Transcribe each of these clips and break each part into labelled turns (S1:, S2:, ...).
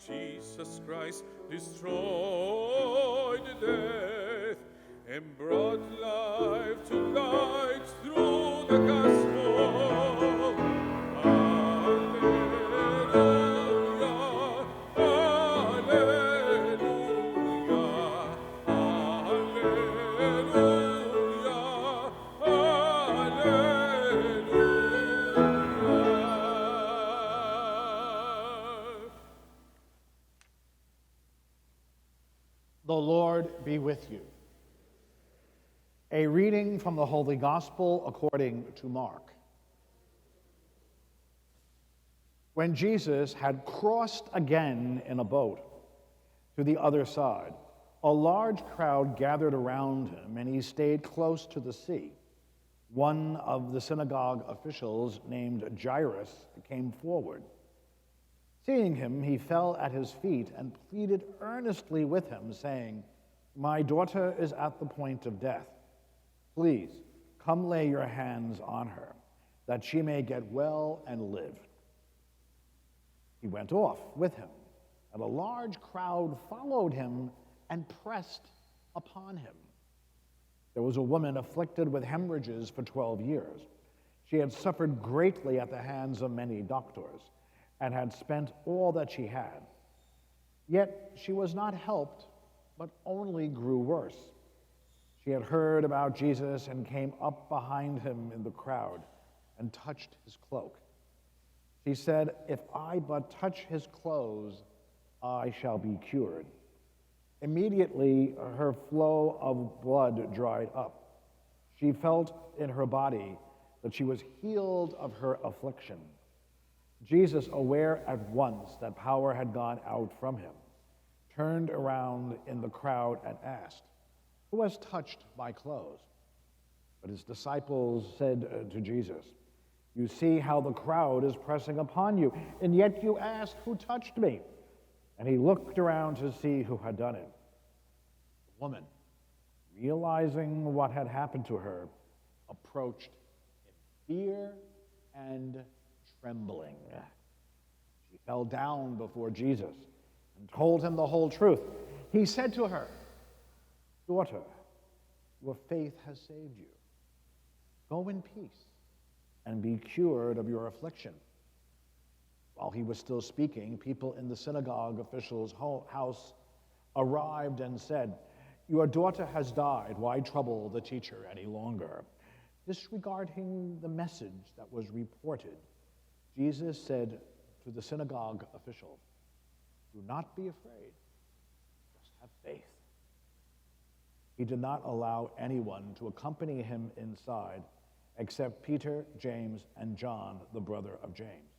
S1: Jesus Christ destroyed death and brought life to light through the gospel. Alleluia, alleluia, alleluia, alleluia.
S2: The Lord be with you. A reading from the Holy Gospel according to Mark. When Jesus had crossed again in a boat to the other side, a large crowd gathered around him, and he stayed close to the sea. One of the synagogue officials, named Jairus, came forward. Seeing him, he fell at his feet and pleaded earnestly with him, saying, "My daughter is at the point of death. Please, come lay your hands on her, that she may get well and live." He went off with him, and a large crowd followed him and pressed upon him. There was a woman afflicted with hemorrhages for 12 years. She had suffered greatly at the hands of many doctors, and had spent all that she had. Yet she was not helped, but only grew worse. She had heard about Jesus and came up behind him in the crowd and touched his cloak. She said, "If I but touch his clothes, I shall be cured." Immediately her flow of blood dried up. She felt in her body that she was healed of her affliction. Jesus, aware at once that power had gone out from him, turned around in the crowd and asked, "Who has touched my clothes?" But his disciples said to Jesus, "You see how the crowd is pressing upon you, and yet you ask, 'Who touched me?'" And he looked around to see who had done it. The woman, realizing what had happened to her, approached in fear and trembling. She fell down before Jesus and told him the whole truth. He said to her, "Daughter, your faith has saved you. Go in peace and be cured of your affliction." While he was still speaking, people in the synagogue official's house arrived and said, "Your daughter has died. Why trouble the teacher any longer?" Disregarding the message that was reported, Jesus said to the synagogue official, "Do not be afraid, just have faith." He did not allow anyone to accompany him inside except Peter, James, and John, the brother of James.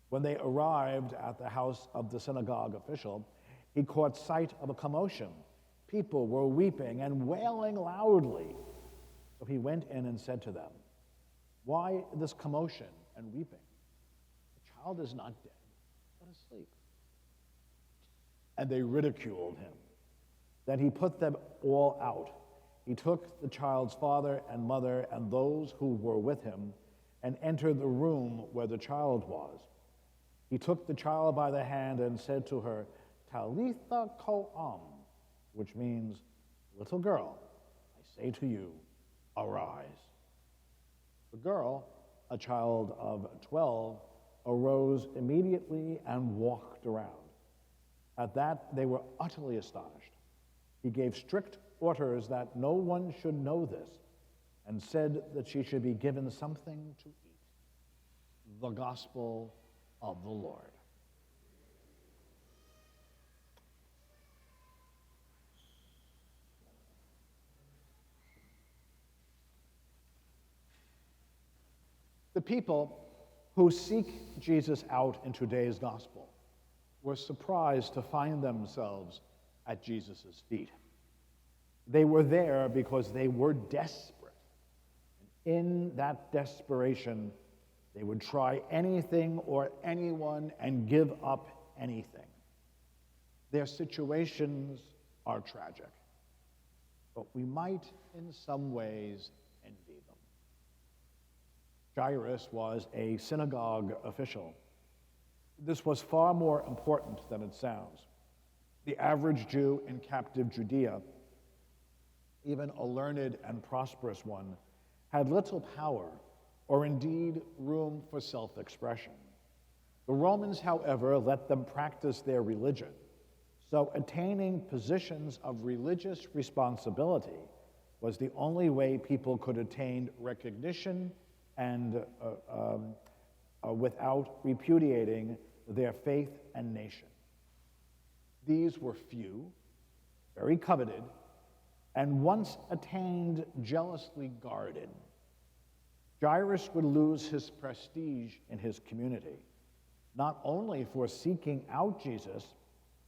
S2: When they arrived at the house of the synagogue official, he caught sight of a commotion. People were weeping and wailing loudly. So he went in and said to them, "Why this commotion and weeping? The child is not dead, but asleep." And they ridiculed him. Then he put them all out. He took the child's father and mother and those who were with him and entered the room where the child was. He took the child by the hand and said to her, "Talitha koum," which means, "Little girl, I say to you, arise." The girl, a child of 12, arose immediately and walked around. At that, they were utterly astonished. He gave strict orders that no one should know this, and said that she should be given something to eat. The Gospel of the Lord. The people who seek Jesus out in today's gospel were surprised to find themselves at Jesus' feet. They were there because they were desperate. In that desperation, they would try anything or anyone and give up anything. Their situations are tragic, but we might, in some ways, envy them. Jairus was a synagogue official. This was far more important than it sounds. The average Jew in captive Judea, even a learned and prosperous one, had little power or indeed room for self-expression. The Romans, however, let them practice their religion. So attaining positions of religious responsibility was the only way people could attain recognition and without repudiating their faith and nation. These were few, very coveted, and once attained, jealously guarded. Jairus would lose his prestige in his community, not only for seeking out Jesus,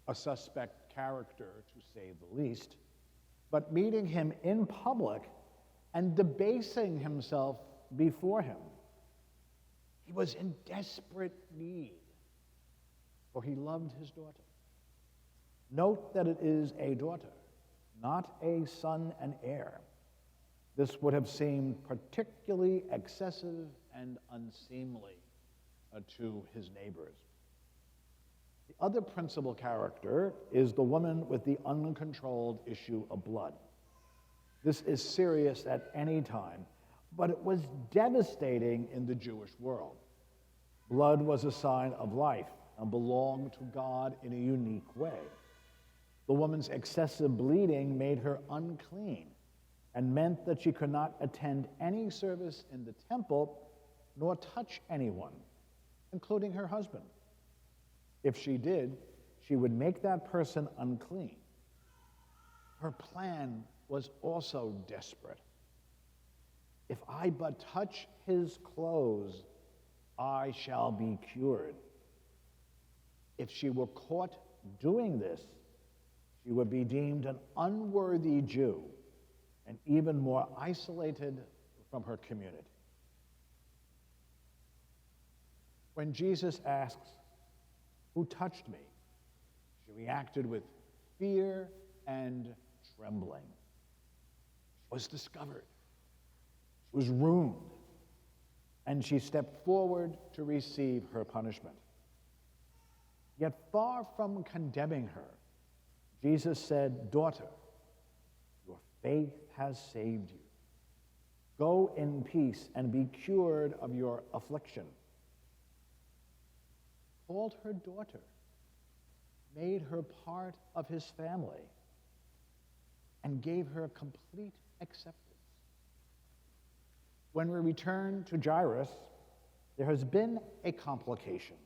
S2: a suspect character to say the least, but meeting him in public and debasing himself before him. He was in desperate need, for he loved his daughter. Note that it is a daughter, not a son and heir. This would have seemed particularly excessive and unseemly to his neighbors. The other principal character is the woman with the uncontrolled issue of blood. This is serious at any time, but it was devastating in the Jewish world. Blood was a sign of life and belonged to God in a unique way. The woman's excessive bleeding made her unclean and meant that she could not attend any service in the temple nor touch anyone, including her husband. If she did, she would make that person unclean. Her plan was also desperate. If I but touch his clothes, I shall be cured. If she were caught doing this, she would be deemed an unworthy Jew and even more isolated from her community. When Jesus asks, "Who touched me?" she reacted with fear and trembling. She was discovered. She was ruined. And she stepped forward to receive her punishment. Yet far from condemning her, Jesus said, "Daughter, your faith has saved you. Go in peace and be cured of your affliction." Called her daughter, made her part of his family, and gave her complete acceptance. When we return to Jairus, there has been a complication.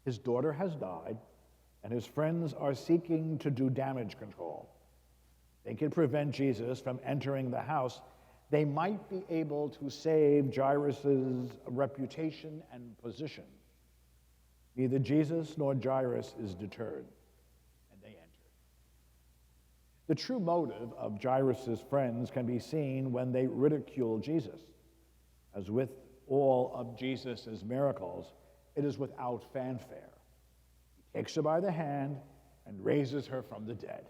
S2: His daughter has died, and his friends are seeking to do damage control. They can prevent Jesus from entering the house. They might be able to save Jairus' reputation and position. Neither Jesus nor Jairus is deterred, and they enter. The true motive of Jairus' friends can be seen when they ridicule Jesus. As with all of Jesus' miracles, it is without fanfare. He takes her by the hand and raises her from the dead.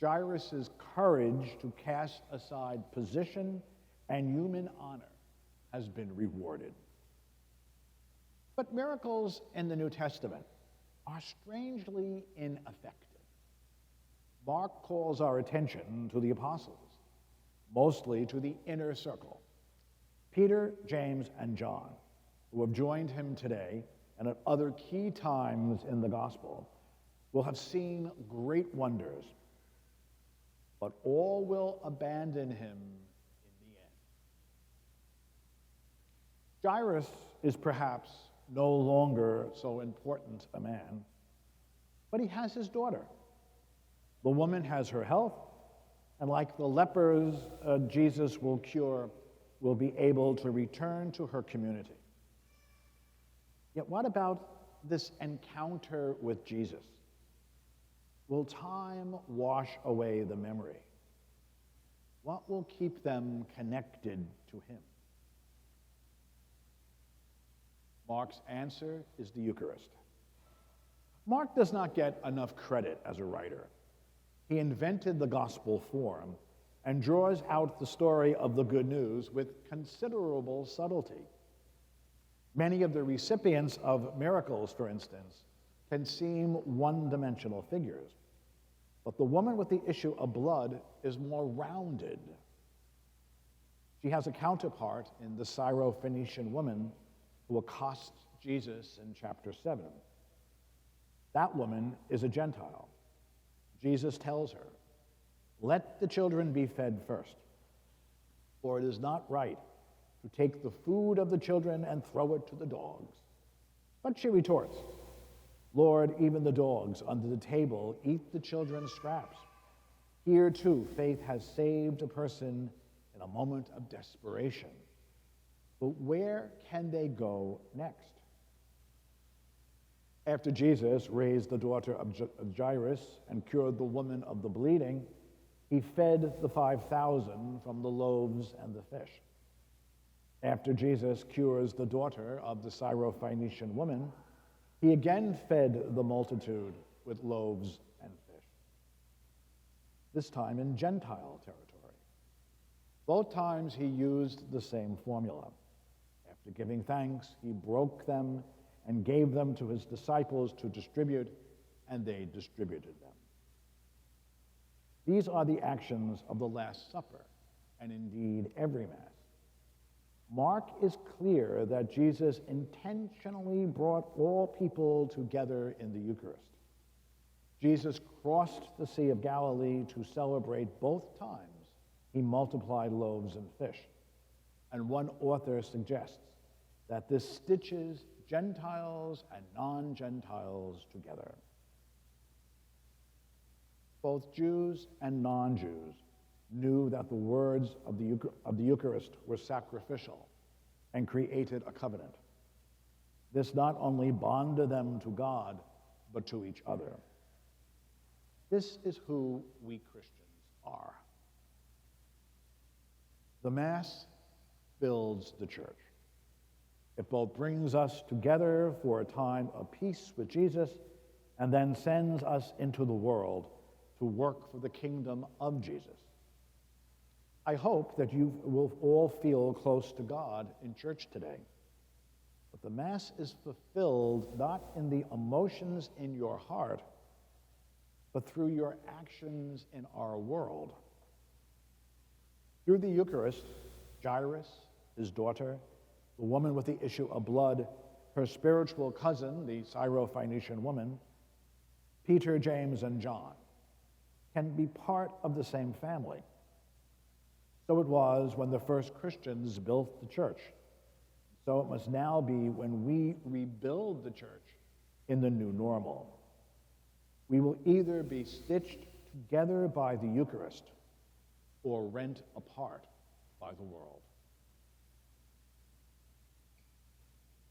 S2: Jairus' courage to cast aside position and human honor has been rewarded. But miracles in the New Testament are strangely ineffective. Mark calls our attention to the apostles, mostly to the inner circle. Peter, James, and John, who have joined him today and at other key times in the gospel, will have seen great wonders, but all will abandon him in the end. Jairus is perhaps no longer so important a man, but he has his daughter. The woman has her health, and like the lepers Jesus will cure, will be able to return to her community. Yet what about this encounter with Jesus? Will time wash away the memory? What will keep them connected to him? Mark's answer is the Eucharist. Mark does not get enough credit as a writer. He invented the gospel form and draws out the story of the good news with considerable subtlety. Many of the recipients of miracles, for instance, can seem one-dimensional figures, but the woman with the issue of blood is more rounded. She has a counterpart in the Syrophoenician woman who accosts Jesus in chapter 7. That woman is a Gentile. Jesus tells her, "Let the children be fed first, for it is not right to take the food of the children and throw it to the dogs." But she retorts, "Lord, even the dogs under the table eat the children's scraps." Here, too, faith has saved a person in a moment of desperation. But where can they go next? After Jesus raised the daughter of Jairus and cured the woman of the bleeding, he fed the 5,000 from the loaves and the fish. After Jesus cures the daughter of the Syrophoenician woman, he again fed the multitude with loaves and fish, this time in Gentile territory. Both times he used the same formula. After giving thanks, he broke them and gave them to his disciples to distribute, and they distributed them. These are the actions of the Last Supper, and indeed every Mass. Mark is clear that Jesus intentionally brought all people together in the Eucharist. Jesus crossed the Sea of Galilee to celebrate both times he multiplied loaves and fish. And one author suggests that this stitches Gentiles and non-Gentiles together. Both Jews and non-Jews knew that the words of the Eucharist were sacrificial and created a covenant. This not only bonded them to God, but to each other. This is who we Christians are. The Mass builds the church. It both brings us together for a time of peace with Jesus and then sends us into the world to work for the kingdom of Jesus. I hope that you will all feel close to God in church today. But the Mass is fulfilled not in the emotions in your heart, but through your actions in our world. Through the Eucharist, Jairus, his daughter, the woman with the issue of blood, her spiritual cousin, the Syrophoenician woman, Peter, James, and John, can be part of the same family. So it was when the first Christians built the church. So it must now be when we rebuild the church in the new normal. We will either be stitched together by the Eucharist or rent apart by the world.